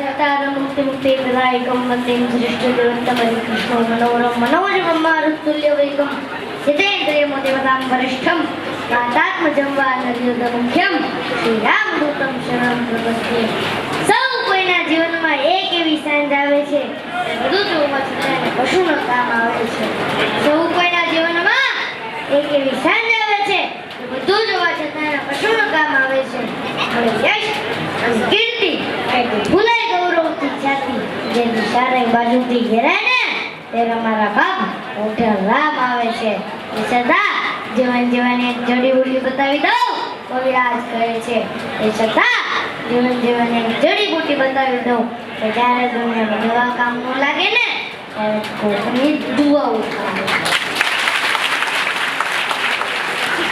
अवतारं मुक्ति प्रदायकं वन्दे श्रेष्ठदेवतमं कृष्णं मनोहरं मनोजब्रह्मारुतुल्यवेगं जितेन्द्रियमदेवतां वरिष्ठं वातात्मजं वा नरयुधमुख्यं श्रीरामदूतं शरणं प्रपद्ये। સૌ કોઈના જીવનમાં એક એવી સાંજ આવે છે બધું જોવા છતાં પશુનું કામ આવે છે। સૌ કોઈના જીવનમાં એક એવી સાંજ આવે છે બધું જોવા છતાં પશુનું કામ આવે છે। હવે યશ અને કીર્તિ ભૂલાય ગૌરવથી છાતી જેની ચારે બાજુથી ઘેરાય ને ત્યારે મારા બાપ મોઢે રામ આવે છે। એ સદા જીવન જીવવાની એક જડીબુટી બતાવી દઉં કવિરાજ કહે છે। એ છતાં જીવન જીવવાની એક જડીબુટી બતાવી દઉં કે જ્યારે દુનિયામાં દવા કામ ન લાગે ને ત્યારે કોકની દુઆઓ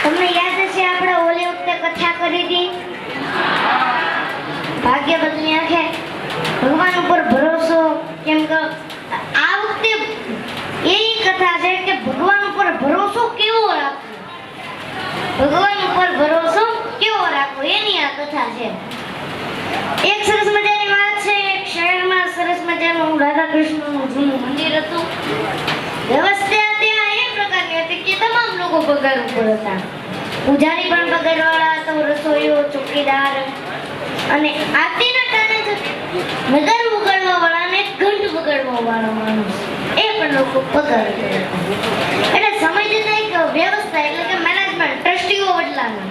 તમને યાદ હશે આપણે ઓલી વખતે કથા કરી હતી ભાગ્ય બદલી આંખે ભગવાન ઉપર ભરોસો કેમ કે આ વખતે એવી કથા છે કે ભગવાન ઉપર ભરોસો કેવો રાખવો ભગવાન ઉપર ભરોસો કેવો રાખવો એની આ કથા છે। એક સરસ મજાની વાત છે એક શહેરમાં સરસ મજાનું રાધા કૃષ્ણનું જૂનું મંદિર હતું। વ્યવસ્થા ત્યાં એ પ્રકારની હતી કે તમામ લોકો પગાર ઉપર હતા। પૂજારી પણ પગારવાળા હતો, રસોઈયો, ચોકીદાર અને આરતીના ટાણે નગર ઉગાડવા વાળા અને ઘંટ વગાડવા વાળા માણસ એ પણ લોકો પગાર હતા। એટલે સમય જતા એક વ્યવસ્થા એટલે કે મેનેજમેન્ટ ટ્રસ્ટીઓ બદલાના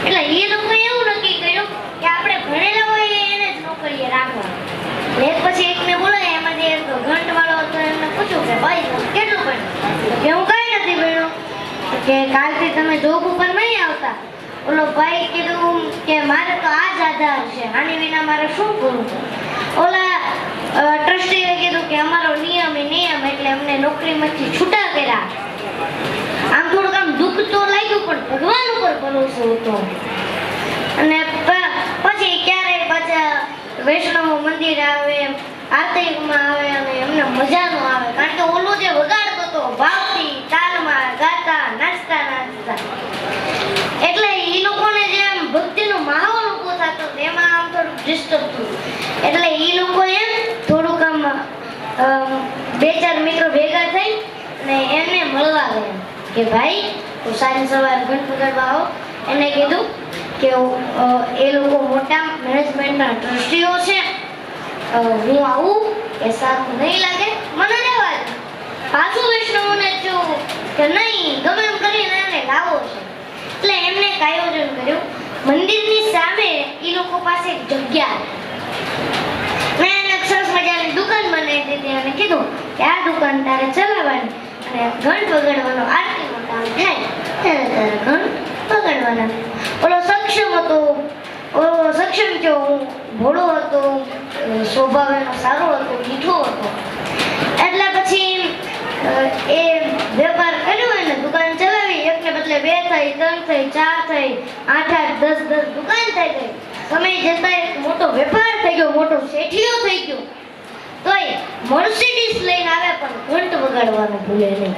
એટલે એ લોકો એવું નક્કી કર્યું કે આપણે ભણેલા હોય એને જ નોકરીએ રાખવા। એક પછી એકને બોલાય એમાંથી એક ઘંટ વાળો હતો એમને પૂછ્યું કે ભાઈ કેટલું ભણ્યું કે હું કાંઈ નથી ભણ્યો કે કાલથી તમે જોબ ઉપર નહીં આવતા। ઓલો ભાઈ કીધું કે મારે તો આ જ આધાર છે આની વિના મારે શું કરવું। ઓલા ટ્રસ્ટીએ કીધું કે અમારો નિયમ એટલે અમને નોકરીમાંથી છૂટા કર્યા। આમ થોડુંક આમ દુઃખ તો લાગ્યું પણ ભગવાન ઉપર ભરોસો હતો। અને પછી ક્યારેક પાછા વૈષ્ણવ મંદિર આવે આરતીમાં આવે અને એમને મજા ન આવે કારણ કે ઓલું જે વગાડતો હતો ભાવથી તાલમાં ગાતા નાચતા એટલે એ લોકોને જે આમ ભક્તિનો માહોલ ઉભો થતો એમાં આમ થોડુંક ડિસ્ટર્બ થયું। એટલે એ લોકો એમ થોડુંક આમ બે ચાર મિત્રો ભેગા થઈ અને એમને મળવા ગયા કે ભાઈ તું સાંજ સવારે ઘંટ વગાડવા આવો। એને કીધું કે એ લોકો મોટા મેનેજમેન્ટના ટ્રસ્ટીઓ છે હું આવું એ સારું નહીં લાગે મને રહેવા દે। પાછું વૈષ્ણવને જો કે નહીં ગમે એમ કરીને એને લાવો છે એટલે એમને એક આયોજન કર્યું મંદિરની સામે એ લોકો પાસે એક જગ્યા મેં એને સરસ મજાની દુકાન બનાવી દીધી અને કીધું કે આ દુકાન તારે ચલાવવાની અને ઘંટ વગાડવાનો આરતીનો કામ થાય ત્યારે તારે ઘંટ વગાડવાના। ઓલો સક્ષમ હતો ઓલો સક્ષમ થયો હું ભોળો હતો સ્વભાવ એનો સારો હતો મીઠો હતો એટલે પછી એ વેપાર કર્યો એને દુકાન ચલાવી એકને બદલે 2 થઈ 3 થઈ 4 થઈ 8 8 10 દુકાન થઈ ગઈ। સમય જતા એક મોટો વેપાર થઈ ગયો મોટો શેઠિયો થઈ ગયો તોય મર્સિડીઝ લઈને આવે પણ ઘંટ વગાડવાનું ભૂલે નહીં।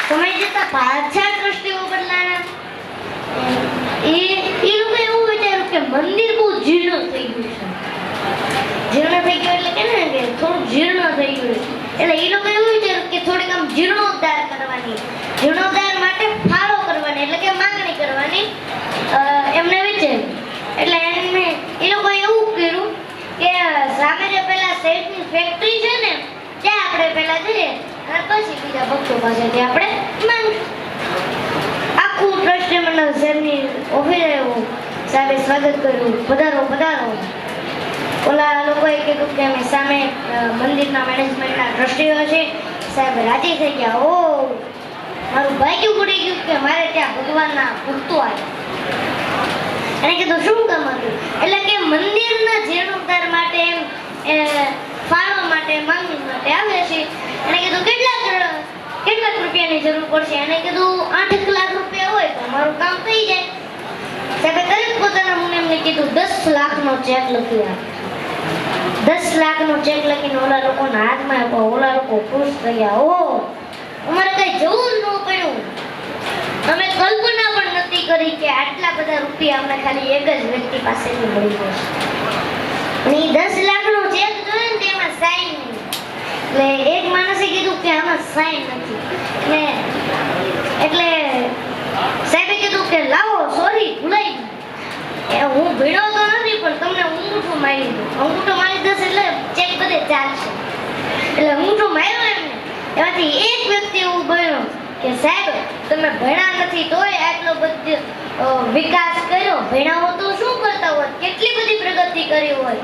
સમય જતા પાછા ટ્રસ્ટીઓ બદલાના એ લોકો એવું વિચાર્યું કે મંદિર બહુ જીર્ણ થઈ ગયું છે। જીર્ણ થઈ ગયું એટલે કે ને કે થોડું જીર્ણ થઈ ગયું એટલે એ લોકો એવું વિચાર્યું કે થોડીક આમ જીર્ણોદ્ધાર કરવાની જીર્ણોદ્ધાર માટે ફાળો કરવાની એટલે કે માંગણી કરવાની એમને વિચાર્યું। એટલે એમને એ લોકો એવું કર્યું કે સામે જે પેલા શેઠની ફેક્ટરી છે ને ત્યાં આપણે પેલા જઈએ અને પછી બીજા ભક્તો પાસેથી આપણે માંગીશું। આખું ટ્રસ્ટી મંડળ સાહેબની ઓફિસે આવ્યું સાહેબે સ્વાગત કર્યું પધારો પધારો। ઓલા લોકોએ કીધું કે અમે સામે મંદિરના મેનેજમેન્ટના ટ્રસ્ટીઓ છે સાહેબ રાજી થઈ ગયા। ઓ મારું ભાગ્યું પડી ગયું કે મારે ત્યાં ભગવાનના ભક્તો આવ્યા। એને કીધું શું કામ હતું એટલે કે મંદિરના જીર્ણોદ્ધાર માટે ફાળો માટે માંગણી માટે આવે છે। એને કીધું કેટલાક રૂપિયાની જરૂર પડશે એને કીધું 8 લાખ રૂપિયા હોય તો મારું કામ થઈ જાય। સાહેબે તરત પોતાના મુનેમને કીધું 10 લાખનો ચેક લખી આપ। 10 લાખનો ચેક લખીને ઓલા લોકોના હાથમાં આપ્યો। ઓલા લોકો ખુશ થયા। ઓ અમારે કઈ જવું જ ન પડ્યું અમે કલ્પના પણ નથી કરી કે આટલા બધા રૂપિયા અમને ખાલી એક જ વ્યક્તિ પાસેથી મળી જશે. અને ઈ 10 લાખનો ચેક જોયો ને તેમાં સાઈન નહીં. એટલે એક માણસે કીધું કે આમાં સાઈન નથી. એટલે સાહેબે કીધું કે લાવો સોરી ભૂલાઈ ગયું. હું ભીડો તો નથી પણ તમને અંગૂઠો મારી દઉં. અંગૂઠો મારી દઉં એટલે ચેક બધે ચાલશે. એટલે અંગૂઠો માર્યો એમને. એમાંથી એક વ્યક્તિ એવું બન્યો કે સાહેબ તમે ભણ્યા નથી તોય આટલો બધો વિકાસ કર્યો. ભણ્યા હો તો શું કરતા હોત, કેટલી બધી પ્રગતિ કરી હોય.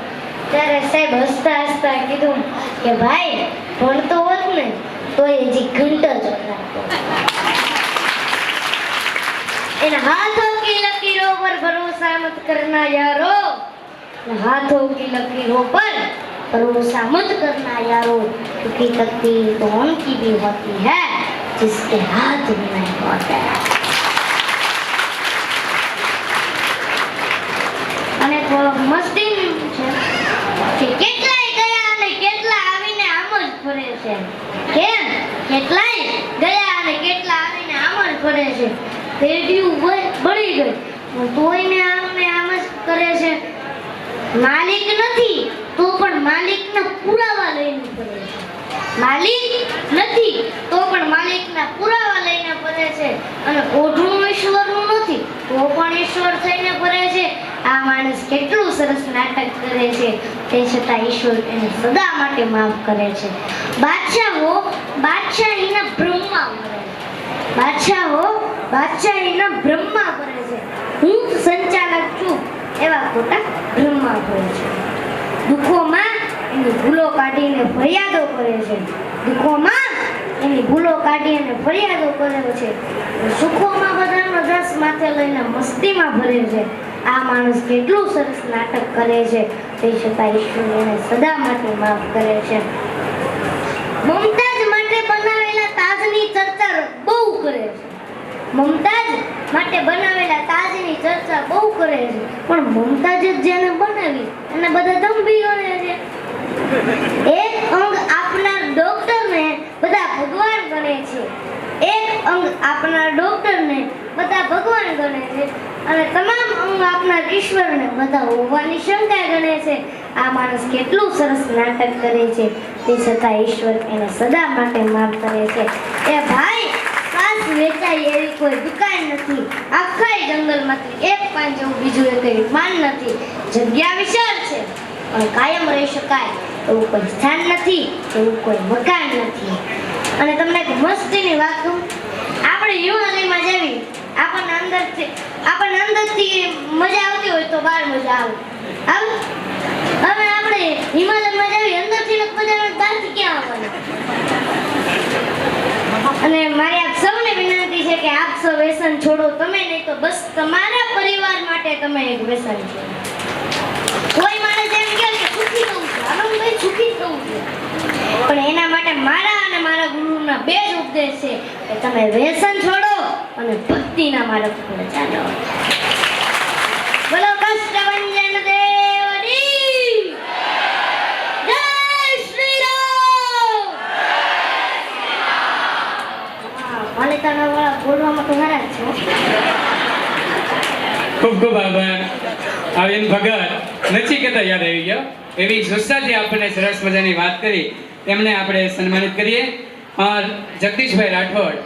ત્યારે સાહેબ હસતા હસતા કીધું કે ભાઈ ભણતો હોત ને તોય હજી ઘંટો જ વગાડતો. इन हाथों की लकीरों पर भरोसा मत करना यारो. हाथों की लकीरों पर भरोसा मत करना यारो, क्योंकि तकदीर तो उनकी भी होती है जिसके हाथ में नहीं होते. અને મસ્તી છે કે કેટલાય ગયા અને કેટલા આવીને આમ જ ફરે છે. કેમ? કેટલાય ગયા અને કેટલા આવીને આમ જ ફરે છે. પેઢીઓ બળી ગઈ તોય ને આમ જ કરે છે. માલિક નથી તો પણ માલિકના પુરાવા લઈને ફરે છે. માલિક નથી તો પણ માલિકના પુરાવા લઈને ફરે છે. અને ઓઢું ઈશ્વરનું નથી તો પણ ઈશ્વર થઈને ફરે છે. આ માણસ કેટલું સરસ નાટક કરે છે, તે છતાં ઈશ્વર એને સદા માટે માફ કરે છે. બાદશાહો બાદશાહીના બ્રહ્મા કરે છે. બાદશાહો બાદશાહીના બ્રહ્મા કરે છે. હું સંચાલક છું એવા ખોટા બ્રહ્મા કરે છે. દુઃખોમાં એની ભૂલો કાઢીને ફરિયાદો કરે છે. દુઃખોમાં એની ભૂલો કાઢીને ફરિયાદો કરે છે. સુખોમાં બધાનો રસ માથે લઈને મસ્તીમાં ભરે છે. આ માણસ કેટલું સરસ નાટક કરે છે, તે છતાં ઈશ્વર એને સદા માટે માફ કરે છે. મમતાજ માટે બનાવેલા તાજની ચર્ચા બહુ કરે છે. મમતાજ માટે બનાવેલા તાજની ચર્ચા બહુ કરે છે, પણ મમતાજ જ જેને બનાવી એને બધા દંભી ગણે છે. એક અંગ આપનાર ડોક્ટરને બધા ભગવાન ગણે છે. એક અંગ આપનાર ડોક્ટરને બધા ભગવાન ગણે છે અને તમામ અંગ આપનાર ઈશ્વરને બધા હોવાની શંકા ગણે છે. આ માણસ કેટલું સરસ નાટક કરે છે, તે છતાં ઈશ્વર એને સદા માટે માફ કરે છે. એ ભાઈ શ્વાસ વેચાય એવી કોઈ દુકાન નથી. આખા જંગલમાંથી એક પાન જેવું બીજું એક વિમાન નથી. જગ્યા વિશાળ છે પણ કાયમ રહી શકાય એવું કોઈ સ્થાન નથી, એવું કોઈ મકાન નથી. અને તમને એક મસ્તીની વાત કહું, આપણે હિમાલયમાં જવી આપણને અંદરથી મજા આવતી હોય તો બહાર મજા આવે. હવે આપણે હિમાલયમાં જવી અંદરથી મજા આવે બહારથી ક્યાં આવવાના? અને મારી આપ સૌને વિનંતી છે કે આપ સૌ વ્યસન છોડો. તમે નહીં તો બસ તમારા પરિવાર માટે તમે એક વ્યસન છોડો. કોઈ માણસ એમ કહે કે સુખી થવું છે, આનંદભાઈ સુખી થવું છે, પણ એના માટે મારા અને મારા ગુરુના બે જ ઉપદેશ છે કે તમે વ્યસન છોડો અને ભક્તિના માર્ગ પર ચાલો. બોલો કષ્ટભંજન દેવની જય શ્રી રામ. પાલિતાણા વાળા બોલવામાં તો હારા જ છે. ખૂબ ખૂબ આભાર. આવીન ભગત નચિકેતા યાદ આવી ગયો. એવી જોશાથી આપણને સરસ મજાની વાત કરી, એમને આપણે સન્માનિત કરીએ. જગદીશભાઈ રાઠોડ